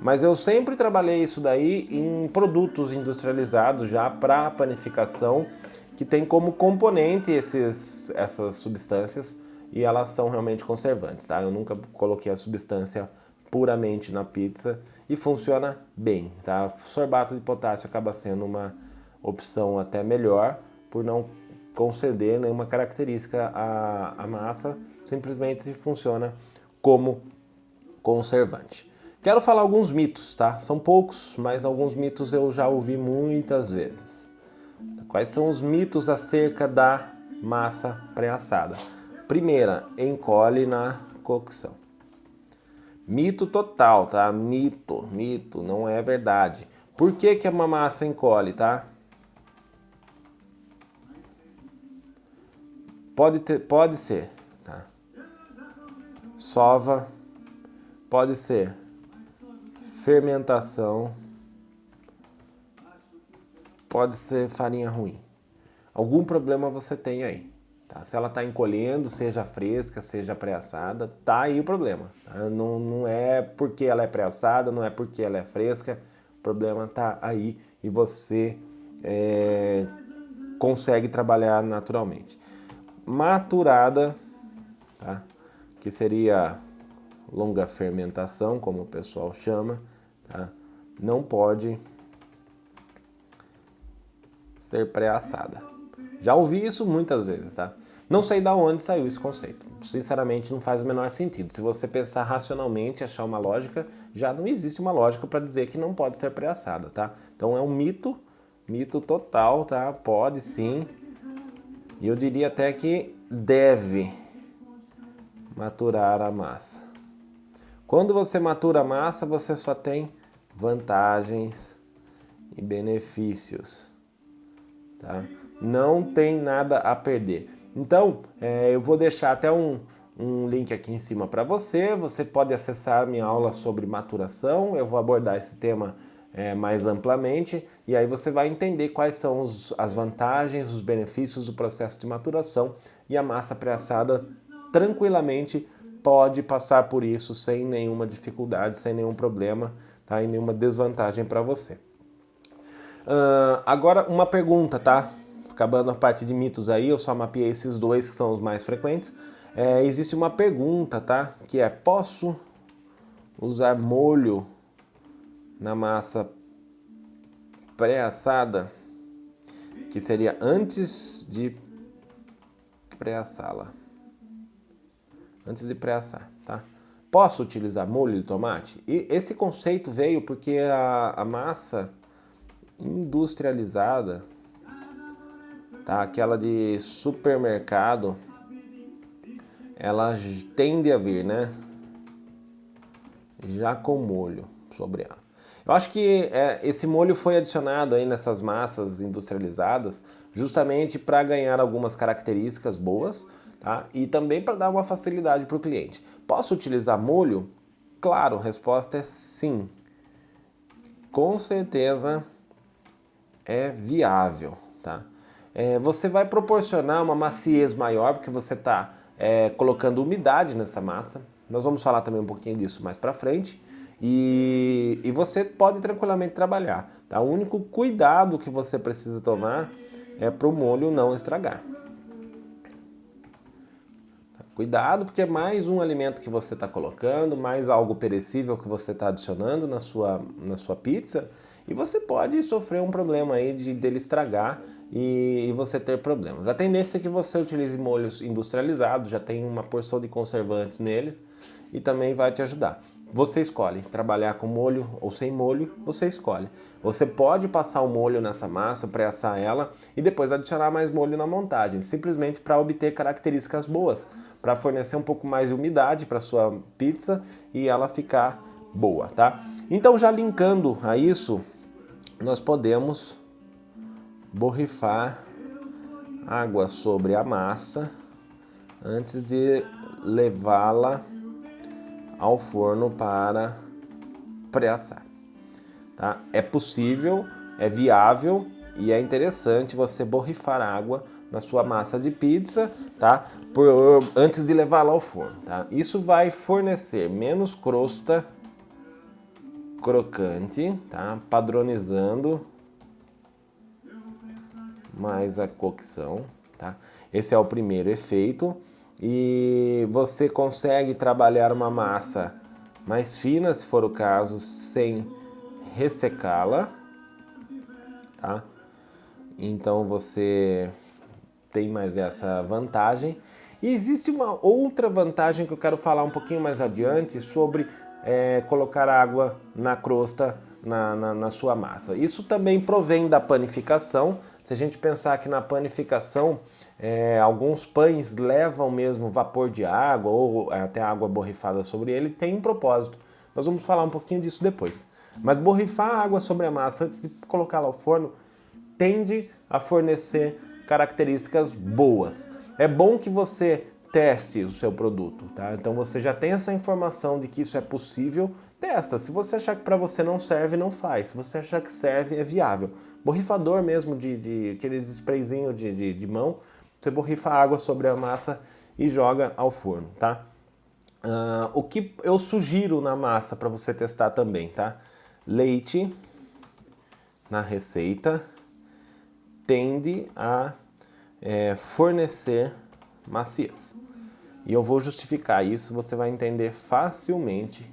Mas eu sempre trabalhei isso daí em produtos industrializados já para panificação, que tem como componente essas substâncias e elas são realmente conservantes, tá? Eu nunca coloquei a substância puramente na pizza e funciona bem, tá? Sorbato de potássio acaba sendo uma opção até melhor por não conceder nenhuma característica à massa, simplesmente funciona como conservante. Quero falar alguns mitos, tá? São poucos, mas alguns mitos eu já ouvi muitas vezes. Quais são os mitos acerca da massa pré-assada? Primeira, encolhe na cocção. Mito total, tá? Mito, não é verdade. Por que que uma massa encolhe, tá? Pode ser, tá? Sova, pode ser fermentação, pode ser farinha ruim. Algum problema você tem aí, tá? Se ela está encolhendo, seja fresca, seja pré-assada, tá aí o problema. Tá? Não é porque ela é pré-assada, não é porque ela é fresca, o problema tá aí e você consegue trabalhar naturalmente. Maturada, tá? Que seria longa fermentação, como o pessoal chama, tá? Não pode ser pré-assada. Já ouvi isso muitas vezes, tá? Não sei de onde saiu esse conceito. Sinceramente, não faz o menor sentido. Se você pensar racionalmente, achar uma lógica, já não existe uma lógica para dizer que não pode ser pré-assada, tá? Então é um mito total, tá? Pode sim. E eu diria até que deve maturar a massa. Quando você matura a massa, você só tem vantagens e benefícios, tá? Não tem nada a perder. Então, eu vou deixar até um link aqui em cima para você. Você pode acessar minha aula sobre maturação. Eu vou abordar esse tema mais amplamente e aí você vai entender quais são as vantagens, os benefícios do processo de maturação e a massa pré-assada tranquilamente pode passar por isso sem nenhuma dificuldade, sem nenhum problema, tá? E nenhuma desvantagem para você. Agora uma pergunta, tá? Acabando a parte de mitos aí, eu só mapeei esses dois que são os mais frequentes. Existe uma pergunta, tá? Que é, posso usar molho na massa pré-assada? Que seria antes de pré-assá-la. Antes de pré-assar, tá? Posso utilizar molho de tomate? E esse conceito veio porque a massa industrializada, tá? Aquela de supermercado, ela tende a vir, né? Já com molho sobre ela. Eu acho que esse molho foi adicionado aí nessas massas industrializadas justamente para ganhar algumas características boas, tá? E também para dar uma facilidade para o cliente. Posso utilizar molho? Claro, a resposta é sim. Com certeza é viável, tá? Você vai proporcionar uma maciez maior porque você está colocando umidade nessa massa. Nós vamos falar também um pouquinho disso mais para frente. E você pode tranquilamente trabalhar, tá? O único cuidado que você precisa tomar é para o molho não estragar. Cuidado, porque é mais um alimento que você está colocando, mais algo perecível que você está adicionando na sua pizza e você pode sofrer um problema aí dele estragar e você ter problemas. A tendência é que você utilize molhos industrializados, já tem uma porção de conservantes neles e também vai te ajudar. Você escolhe trabalhar com molho ou sem molho, você escolhe. Você pode passar o molho nessa massa, pré-assar ela e depois adicionar mais molho na montagem, simplesmente para obter características boas, para fornecer um pouco mais de umidade para sua pizza e ela ficar boa, tá? Então já linkando a isso, nós podemos borrifar água sobre a massa antes de levá-la ao forno para pré-assar, tá? É possível, é viável e é interessante você borrifar água na sua massa de pizza, tá? Antes de levá-la ao forno, tá? Isso vai fornecer menos crosta crocante, tá? Padronizando mais a cocção, tá? Esse é o primeiro efeito. E você consegue trabalhar uma massa mais fina, se for o caso, sem ressecá-la, tá? Então você tem mais essa vantagem. E existe uma outra vantagem que eu quero falar um pouquinho mais adiante sobre colocar água na crosta, na sua massa. Isso também provém da panificação. Se a gente pensar que na panificação alguns pães levam mesmo vapor de água ou até água borrifada sobre ele, tem um propósito. Nós vamos falar um pouquinho disso depois. Mas borrifar água sobre a massa antes de colocá-la ao forno tende a fornecer características boas. É bom que você teste o seu produto, tá? Então você já tem essa informação de que isso é possível, testa. Se você achar que para você não serve, não faz. Se você achar que serve, é viável. Borrifador mesmo, de aqueles sprayzinhos de mão, você borrifa água sobre a massa e joga ao forno, tá? O que eu sugiro na massa para você testar também, tá? Leite na receita tende a fornecer maciez. E eu vou justificar isso, você vai entender facilmente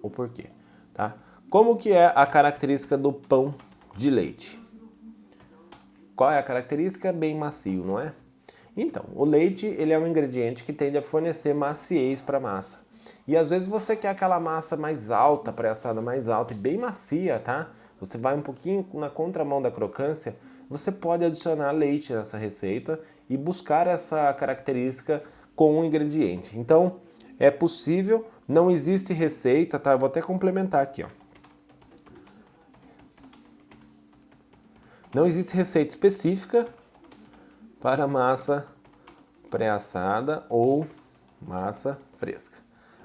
o porquê, tá? Como que é a característica do pão de leite? Qual é a característica? Bem macio, não é? Então, o leite ele é um ingrediente que tende a fornecer maciez para a massa. E às vezes você quer aquela massa mais alta, pré-assada mais alta e bem macia, tá? Você vai um pouquinho na contramão da crocância, você pode adicionar leite nessa receita e buscar essa característica com um ingrediente. Então, é possível, não existe receita, tá? Eu vou até complementar aqui, ó. Não existe receita específica para massa pré-assada ou massa fresca.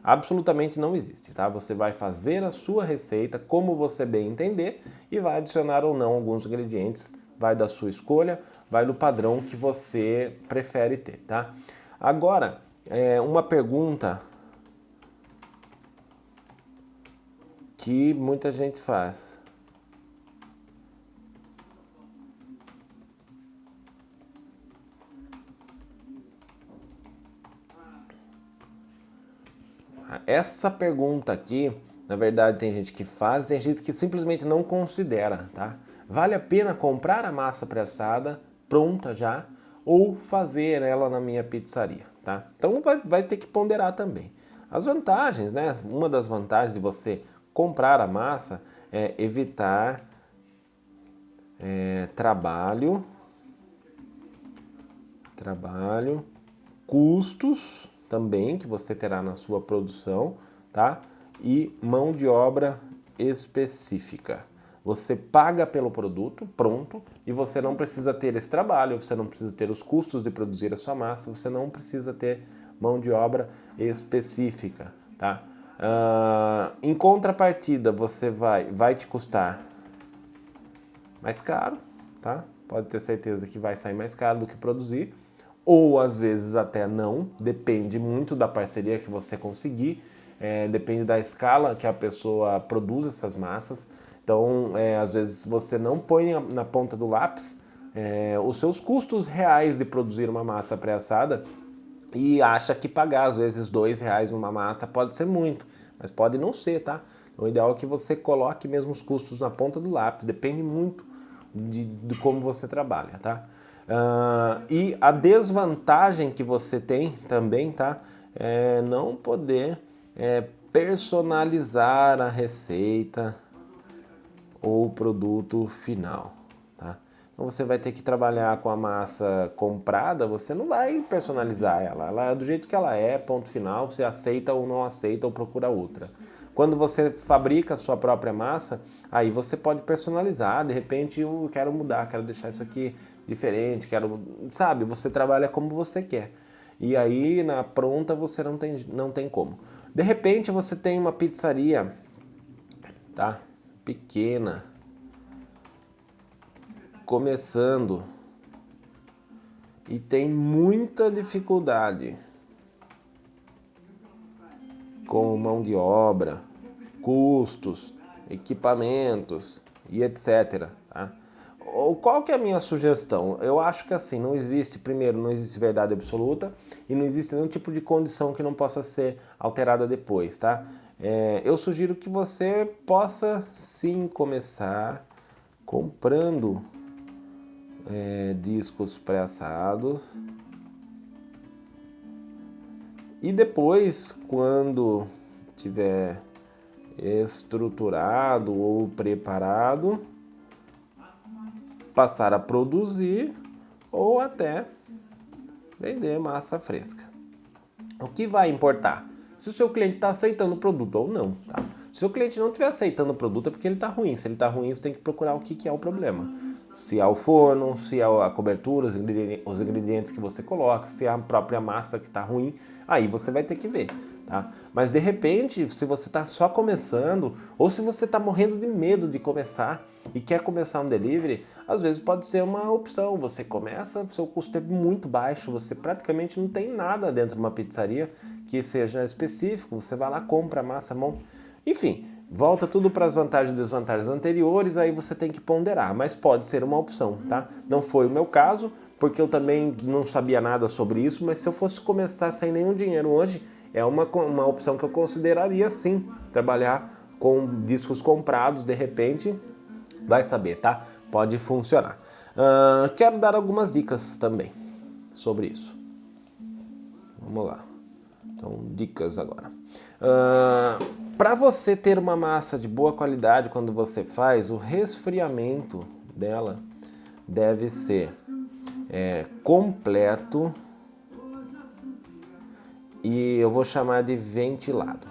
Absolutamente não existe, tá? Você vai fazer a sua receita como você bem entender e vai adicionar ou não alguns ingredientes, vai da sua escolha, vai do padrão que você prefere ter, tá? Agora, uma pergunta que muita gente faz. Essa pergunta aqui, na verdade, tem gente que faz, tem gente que simplesmente não considera, tá? Vale a pena comprar a massa pressada, pronta já, ou fazer ela na minha pizzaria, tá? Então vai ter que ponderar também. As vantagens, né? Uma das vantagens de você comprar a massa é evitar trabalho, custos também que você terá na sua produção, tá? E mão de obra específica. Você paga pelo produto pronto e você não precisa ter esse trabalho, você não precisa ter os custos de produzir a sua massa, você não precisa ter mão de obra específica, tá? Em contrapartida, você vai te custar mais caro, tá? Pode ter certeza que vai sair mais caro do que produzir, ou às vezes até não, depende muito da parceria que você conseguir, depende da escala que a pessoa produz essas massas. Então, às vezes você não põe na ponta do lápis os seus custos reais de produzir uma massa pré-assada e acha que pagar, às vezes, R$2 numa massa pode ser muito, mas pode não ser, tá? O ideal é que você coloque mesmo os custos na ponta do lápis, depende muito de como você trabalha, tá? E a desvantagem que você tem também, tá? É não poder personalizar a receita ou produto final, tá? Então você vai ter que trabalhar com a massa comprada, você não vai personalizar ela é do jeito que ela é, ponto final, você aceita ou não aceita ou procura outra. Quando você fabrica a sua própria massa, aí você pode personalizar, de repente eu quero mudar, quero deixar isso aqui diferente, sabe, você trabalha como você quer. E aí na pronta você não tem como. De repente você tem uma pizzaria, tá? Pequena, começando e tem muita dificuldade com mão de obra, custos, equipamentos e etc. Tá? Qual que é a minha sugestão? Eu acho que assim, não existe, primeiro, não existe verdade absoluta e não existe nenhum tipo de condição que não possa ser alterada depois, tá? Eu sugiro que você possa sim começar comprando discos pré-assados e depois, quando tiver estruturado ou preparado, passar a produzir ou até vender massa fresca. O que vai importar? Se o seu cliente está aceitando o produto ou não, tá? Se o cliente não estiver aceitando o produto é porque ele está ruim. Se ele está ruim, você tem que procurar o que é o problema. Se é o forno, se é a cobertura, os ingredientes que você coloca, se é a própria massa que está ruim, aí você vai ter que ver, tá? Mas de repente, se você está só começando, ou se você está morrendo de medo de começar e quer começar um delivery, às vezes pode ser uma opção. Você começa, seu custo é muito baixo, você praticamente não tem nada dentro de uma pizzaria que seja específico, você vai lá, compra a massa, monta. Enfim, volta tudo para as vantagens e desvantagens anteriores, aí você tem que ponderar, mas pode ser uma opção, tá? Não foi o meu caso, porque eu também não sabia nada sobre isso, mas se eu fosse começar sem nenhum dinheiro hoje, é uma opção que eu consideraria sim, trabalhar com discos comprados, de repente, vai saber, tá? Pode funcionar. Quero dar algumas dicas também sobre isso. Vamos lá. Então, dicas agora. Para você ter uma massa de boa qualidade quando você faz, o resfriamento dela deve ser completo e eu vou chamar de ventilado.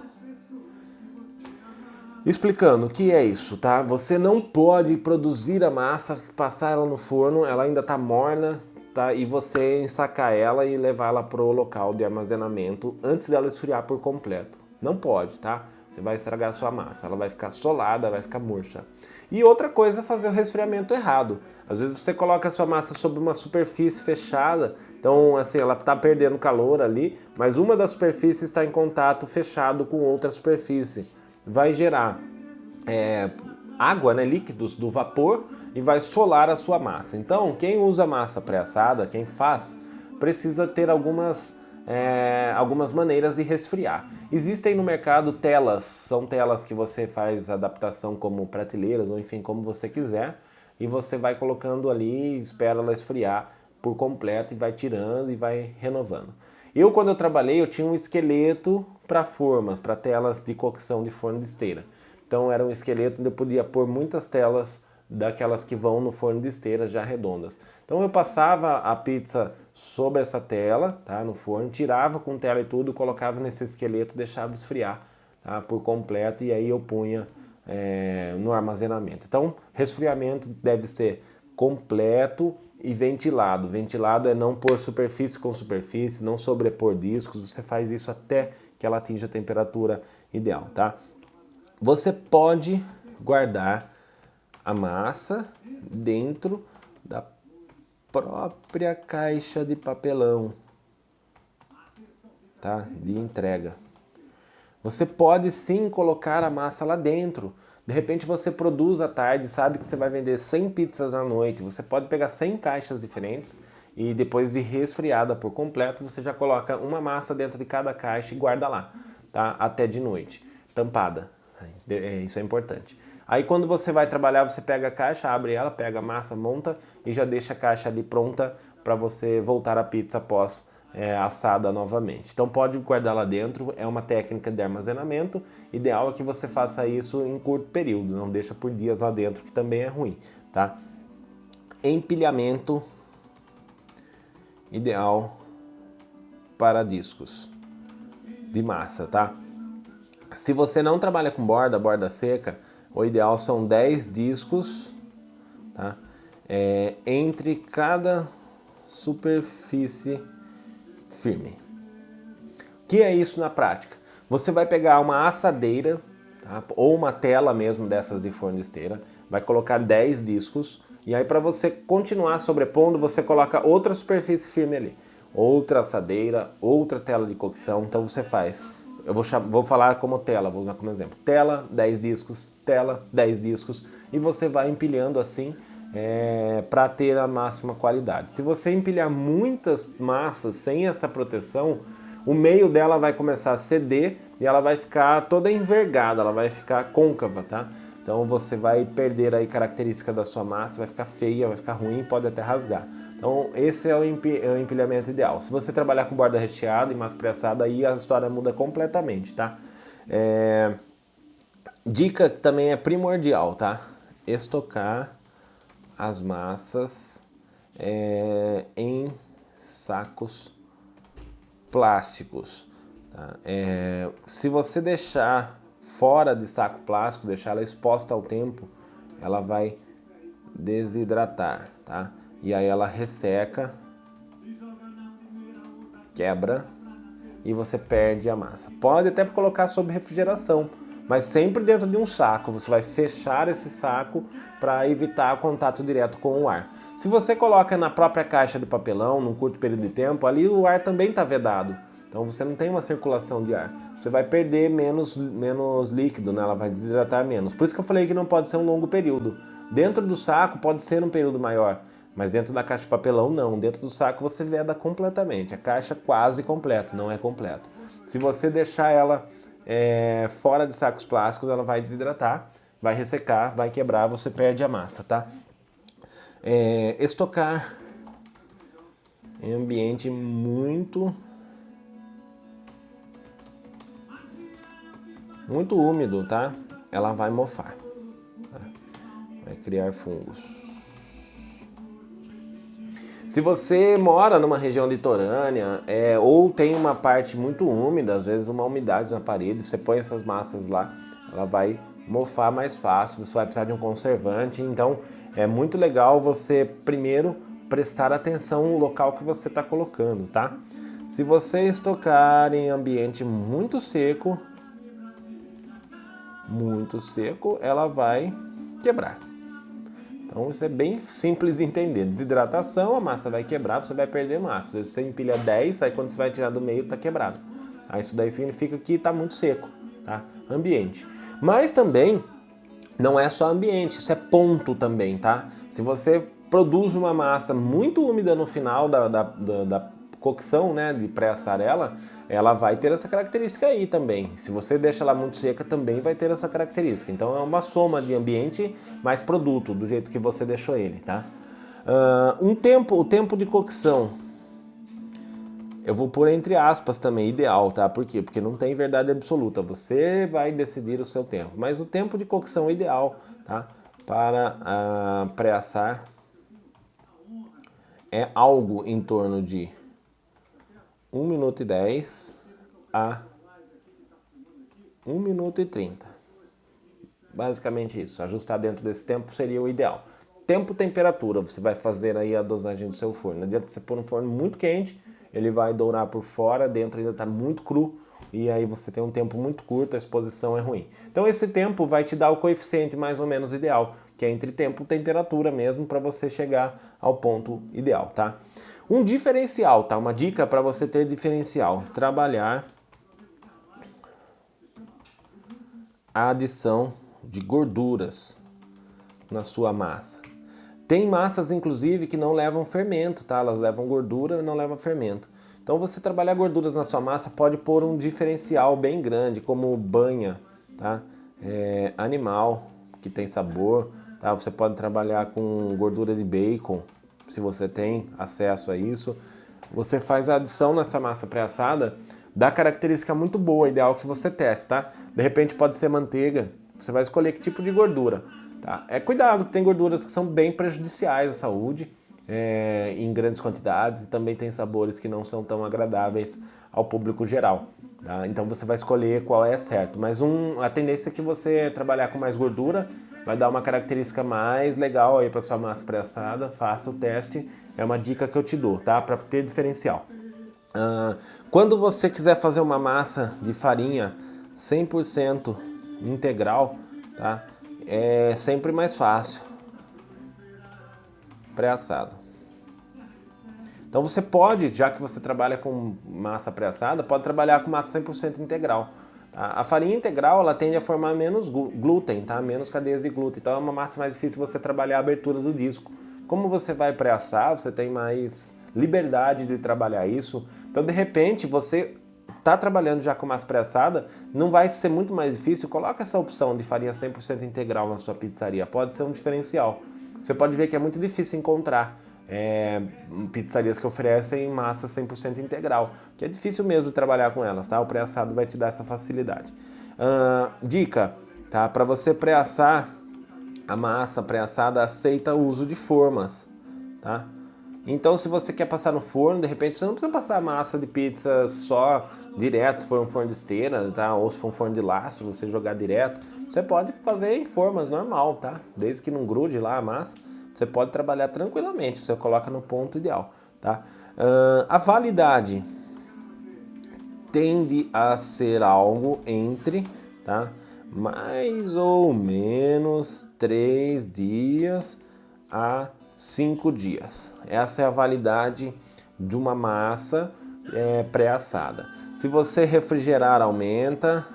Explicando o que é isso, tá? Você não pode produzir a massa, passar ela no forno, ela ainda tá morna, tá? E você ensacar ela e levar ela pro local de armazenamento antes dela esfriar por completo. Não pode, tá? Você vai estragar a sua massa, ela vai ficar solada, vai ficar murcha. E outra coisa é fazer o resfriamento errado. Às vezes você coloca a sua massa sobre uma superfície fechada, então assim, ela está perdendo calor ali, mas uma das superfícies está em contato fechado com outra superfície. Vai gerar água, né, líquidos do vapor e vai solar a sua massa. Então, quem usa massa pré-assada, quem faz, precisa ter algumas maneiras de resfriar. Existem no mercado telas, são telas que você faz adaptação como prateleiras ou enfim, como você quiser, e você vai colocando ali, espera ela esfriar por completo e vai tirando e vai renovando. Quando eu trabalhei, eu tinha um esqueleto para formas, para telas de cocção de forno de esteira. Então era um esqueleto onde eu podia pôr muitas telas daquelas que vão no forno de esteira já redondas. Então eu passava a pizza sobre essa tela, tá, no forno, tirava com tela e tudo, colocava nesse esqueleto, deixava esfriar, tá, por completo e aí eu punha no armazenamento. Então resfriamento deve ser completo e ventilado. Ventilado é não pôr superfície com superfície, não sobrepor discos, você faz isso até que ela atinja a temperatura ideal, tá? Você pode guardar a massa dentro da própria caixa de papelão, tá? De entrega. Você pode sim colocar a massa lá dentro. De repente você produz à tarde, sabe que você vai vender 100 pizzas à noite. Você pode pegar 100 caixas diferentes e depois de resfriada por completo, você já coloca uma massa dentro de cada caixa e guarda lá, tá? Até de noite, tampada. Isso é importante. Aí quando você vai trabalhar, você pega a caixa, abre ela, pega a massa, monta e já deixa a caixa ali pronta para você voltar a pizza após assada novamente. Então pode guardar lá dentro, é uma técnica de armazenamento. Ideal é que você faça isso em curto período, não deixa por dias lá dentro, que também é ruim, tá? Empilhamento ideal para discos de massa, tá? Se você não trabalha com borda seca, o ideal são 10 discos, tá? Entre cada superfície firme. O que é isso na prática? Você vai pegar uma assadeira, tá? Ou uma tela mesmo dessas de forno de esteira, vai colocar 10 discos e aí para você continuar sobrepondo, você coloca outra superfície firme ali. Outra assadeira, outra tela de cocção, então você faz... Eu vou falar como tela, vou usar como exemplo. Tela, 10 discos, tela, 10 discos. E você vai empilhando assim para ter a máxima qualidade. Se você empilhar muitas massas sem essa proteção, o meio dela vai começar a ceder e ela vai ficar toda envergada, ela vai ficar côncava, tá? Então você vai perder aí característica da sua massa, vai ficar feia, vai ficar ruim, pode até rasgar. Então esse é o empilhamento ideal. Se você trabalhar com borda recheada e massa pré-assada, aí a história muda completamente, tá? Dica que também é primordial, tá? Estocar as massas em sacos plásticos. Tá? Se você deixar fora de saco plástico, deixar ela exposta ao tempo, ela vai desidratar, tá? E aí ela resseca, quebra e você perde a massa. Pode até colocar sob refrigeração, mas sempre dentro de um saco. Você vai fechar esse saco para evitar contato direto com o ar. Se você coloca na própria caixa de papelão, num curto período de tempo, ali o ar também está vedado. Então você não tem uma circulação de ar. Você vai perder menos líquido, né? Ela vai desidratar menos. Por isso que eu falei que não pode ser um longo período. Dentro do saco pode ser um período maior, mas dentro da caixa de papelão não. Dentro do saco você veda completamente. A caixa quase completa, não é completo. Se você deixar ela fora de sacos plásticos, ela vai desidratar, vai ressecar, vai quebrar, você perde a massa, tá? Estocar em ambiente muito úmido, tá? Ela vai mofar, tá? Vai criar fungos. Se você mora numa região litorânea ou tem uma parte muito úmida, às vezes uma umidade na parede, você põe essas massas lá, ela vai mofar mais fácil, você vai precisar de um conservante. Então é muito legal você primeiro prestar atenção no local que você está colocando, tá? Se você estocar em ambiente muito seco, ela vai quebrar. Então isso é bem simples de entender. Desidratação, a massa vai quebrar, você vai perder massa. Você empilha 10, aí quando você vai tirar do meio tá quebrado. Isso daí significa que está muito seco, tá? Ambiente. Mas também não é só ambiente, isso é ponto também, tá? Se você produz uma massa muito úmida no final da cocção, né, de pré-assar ela vai ter essa característica aí também. Se você deixa ela muito seca, também vai ter essa característica. Então é uma soma de ambiente mais produto, do jeito que você deixou ele, tá? O tempo de cocção, eu vou pôr entre aspas também, ideal, tá? Por quê? Porque não tem verdade absoluta, você vai decidir o seu tempo. Mas o tempo de cocção ideal, tá? Para pré-assar é algo em torno de 1 minuto e 10 a 1 minuto e 30. Basicamente isso. Ajustar dentro desse tempo seria o ideal. Tempo, temperatura. Você vai fazer aí a dosagem do seu forno. Não adianta você pôr um forno muito quente, ele vai dourar por fora, dentro ainda está muito cru, e aí você tem um tempo muito curto, a exposição é ruim. Então esse tempo vai te dar o coeficiente mais ou menos ideal, que é entre tempo e temperatura mesmo, para você chegar ao ponto ideal, tá? Um diferencial, tá? Uma dica para você ter diferencial. Trabalhar a adição de gorduras na sua massa. Tem massas, inclusive, que não levam fermento, tá? Elas levam gordura e não levam fermento. Então, você trabalhar gorduras na sua massa pode pôr um diferencial bem grande, como banha, tá? Animal, que tem sabor, tá? Você pode trabalhar com gordura de bacon, se você tem acesso a isso. Você faz a adição nessa massa pré-assada, dá característica muito boa, ideal que você teste, tá? De repente pode ser manteiga, você vai escolher que tipo de gordura, tá? Cuidado, que tem gorduras que são bem prejudiciais à saúde, em grandes quantidades, e também tem sabores que não são tão agradáveis ao público geral, tá? Então você vai escolher qual é certo, mas a tendência é que você trabalhar com mais gordura vai dar uma característica mais legal aí para sua massa pré-assada. Faça o teste, é uma dica que eu te dou, tá? Para ter diferencial. Quando você quiser fazer uma massa de farinha 100% integral, tá? É sempre mais fácil pré-assado. Então você pode, já que você trabalha com massa pré-assada, pode trabalhar com massa 100% integral. Tá? A farinha integral ela tende a formar menos glúten, tá? Menos cadeias de glúten, então é uma massa mais difícil você trabalhar a abertura do disco. Como você vai pré-assar, você tem mais liberdade de trabalhar isso, então de repente você está trabalhando já com massa pré-assada, não vai ser muito mais difícil, coloca essa opção de farinha 100% integral na sua pizzaria, pode ser um diferencial. Você pode ver que é muito difícil encontrar pizzarias que oferecem massa 100% integral, que é difícil mesmo trabalhar com elas, tá? O pré-assado vai te dar essa facilidade. Dica, tá? Para você pré-assar, a massa pré-assada aceita o uso de formas, tá? Então, se você quer passar no forno, de repente você não precisa passar a massa de pizza só direto, se for um forno de esteira, tá? Ou se for um forno de laço, você jogar direto. Você pode fazer em formas normal, tá? Desde que não grude lá a massa, você pode trabalhar tranquilamente. Você coloca no ponto ideal, tá? A validade tende a ser algo entre, tá? Mais ou menos 3 dias a 5 dias. Essa é a validade de uma massa pré-assada. Se você refrigerar, aumenta,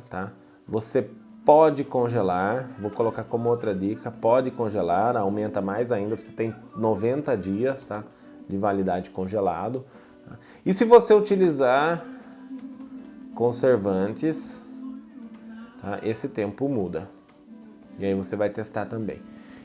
tá? Você pode congelar, vou colocar como outra dica, pode congelar, aumenta mais ainda, você tem 90 dias, tá? De validade congelado. Tá? E se você utilizar conservantes, tá? Esse tempo muda. E aí você vai testar também.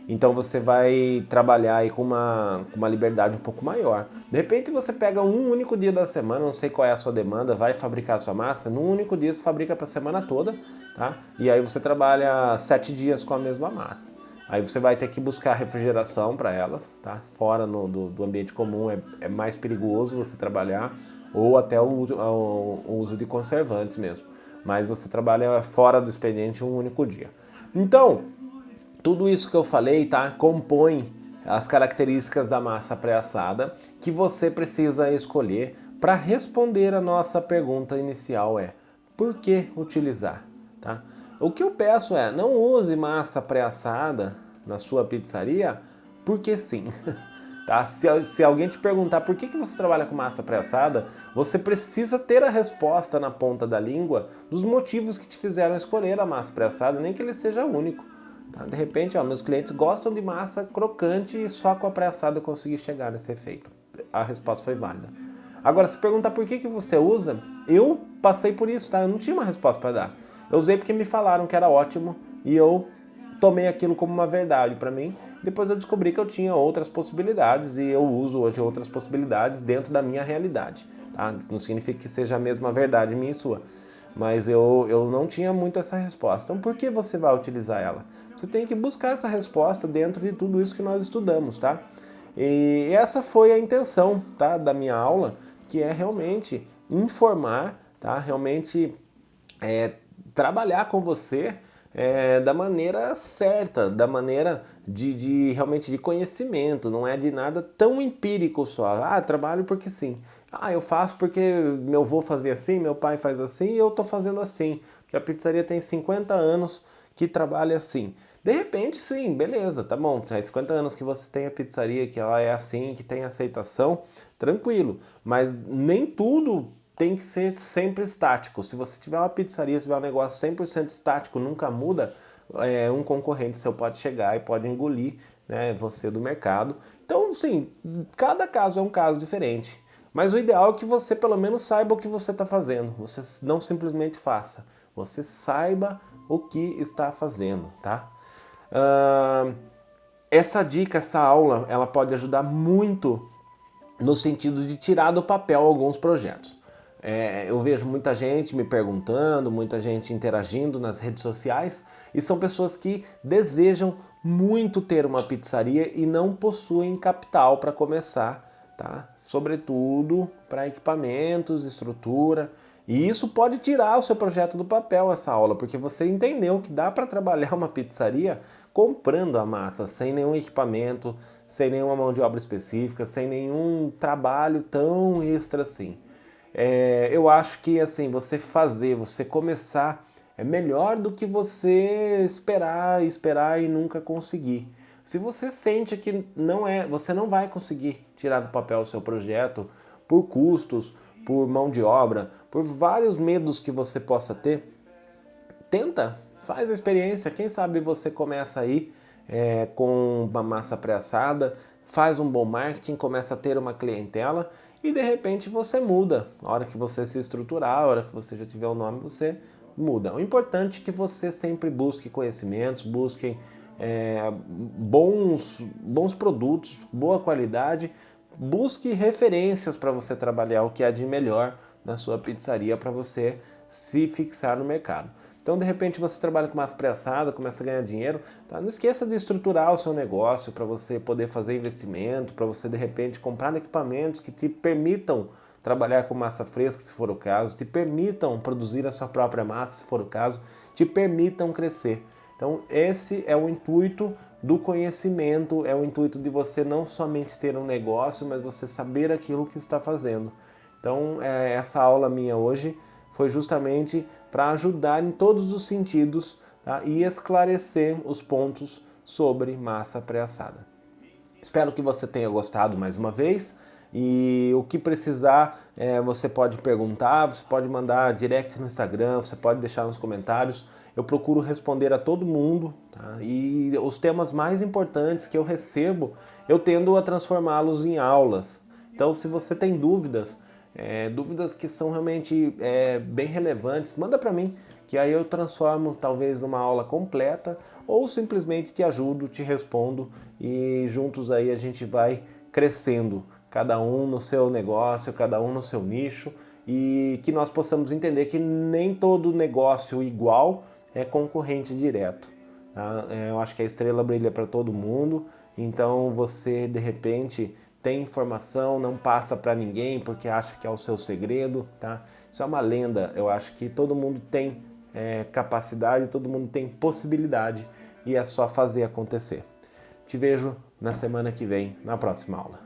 Então você vai trabalhar aí com uma liberdade um pouco maior. De repente você pega um único dia da semana, não sei qual é a sua demanda, vai fabricar a sua massa, num único dia você fabrica para a semana toda, tá? E aí você trabalha 7 dias com a mesma massa. Aí você vai ter que buscar refrigeração para elas, tá? Fora do ambiente comum é mais perigoso você trabalhar, ou até o uso de conservantes mesmo. Mas você trabalha fora do expediente um único dia. Então, tudo isso que eu falei, tá, compõe as características da massa pré-assada que você precisa escolher para responder a nossa pergunta inicial por que utilizar, tá? O que eu peço não use massa pré-assada na sua pizzaria porque sim. Tá? Se alguém te perguntar por que você trabalha com massa pré-assada, você precisa ter a resposta na ponta da língua dos motivos que te fizeram escolher a massa pré-assada, nem que ele seja único. Tá? De repente, meus clientes gostam de massa crocante e só com a pré-assada eu consegui chegar nesse efeito. A resposta foi válida. Agora, se perguntar por que você usa, eu passei por isso, tá? Eu não tinha uma resposta para dar. Eu usei porque me falaram que era ótimo e eu tomei aquilo como uma verdade para mim. Depois eu descobri que eu tinha outras possibilidades e eu uso hoje outras possibilidades dentro da minha realidade. Tá? Não significa que seja a mesma verdade minha e sua, mas eu não tinha muito essa resposta. Então por que você vai utilizar ela? Você tem que buscar essa resposta dentro de tudo isso que nós estudamos, tá? E essa foi a intenção, tá, da minha aula, que é realmente informar, tá? Realmente trabalhar com você da maneira certa, da maneira de realmente de conhecimento, não é de nada tão empírico só. Trabalho porque sim. Eu faço porque meu avô fazia assim, meu pai faz assim e eu tô fazendo assim. Porque a pizzaria tem 50 anos que trabalha assim. De repente, sim, beleza, tá bom. Há 50 anos que você tem a pizzaria, que ela é assim, que tem aceitação, tranquilo. Mas nem tudo tem que ser sempre estático. Se você tiver uma pizzaria, tiver um negócio 100% estático, nunca muda, um concorrente seu pode chegar e pode engolir, né, você do mercado. Então, sim, cada caso é um caso diferente. Mas o ideal é que você pelo menos saiba o que você está fazendo. Você não simplesmente faça. Você saiba o que está fazendo, tá? Essa dica, essa aula, ela pode ajudar muito no sentido de tirar do papel alguns projetos. Eu vejo muita gente me perguntando, muita gente interagindo nas redes sociais e são pessoas que desejam muito ter uma pizzaria e não possuem capital para começar, tá? Sobretudo para equipamentos, estrutura. E isso pode tirar o seu projeto do papel, essa aula, porque você entendeu que dá para trabalhar uma pizzaria comprando a massa, sem nenhum equipamento, sem nenhuma mão de obra específica, sem nenhum trabalho tão extra assim. Eu acho que assim, você começar é melhor do que você esperar e nunca conseguir. Se você sente que você não vai conseguir tirar do papel o seu projeto por custos, por mão de obra, por vários medos que você possa ter, tenta, faz a experiência, quem sabe você começa aí com uma massa pré-assada, faz um bom marketing, começa a ter uma clientela e de repente você muda. A hora que você se estruturar, a hora que você já tiver o nome, você muda. O importante é que você sempre busque conhecimentos, busque bons produtos, boa qualidade, busque referências para você trabalhar o que há de melhor na sua pizzaria para você se fixar no mercado. Então, de repente, você trabalha com massa pré-assada, começa a ganhar dinheiro, tá? Não esqueça de estruturar o seu negócio para você poder fazer investimento, para você, de repente, comprar equipamentos que te permitam trabalhar com massa fresca, se for o caso, te permitam produzir a sua própria massa, se for o caso, te permitam crescer. Então, esse é o intuito do conhecimento, é o intuito de você não somente ter um negócio, mas você saber aquilo que está fazendo. Então, essa aula minha hoje foi justamente para ajudar em todos os sentidos, tá? E esclarecer os pontos sobre massa pré-assada. Espero que você tenha gostado mais uma vez e o que precisar você pode perguntar, você pode mandar direct no Instagram, você pode deixar nos comentários. Eu procuro responder a todo mundo, tá? E os temas mais importantes que eu recebo, eu tendo a transformá-los em aulas. Então, se você tem dúvidas, dúvidas que são realmente bem relevantes, manda para mim, que aí eu transformo talvez numa aula completa ou simplesmente te ajudo, te respondo e juntos aí a gente vai crescendo, cada um no seu negócio, cada um no seu nicho e que nós possamos entender que nem todo negócio igual é concorrente direto. Tá? Eu acho que a estrela brilha para todo mundo, então você de repente tem informação, não passa para ninguém porque acha que é o seu segredo, tá? Isso é uma lenda, eu acho que todo mundo tem capacidade, todo mundo tem possibilidade e é só fazer acontecer. Te vejo na semana que vem, na próxima aula.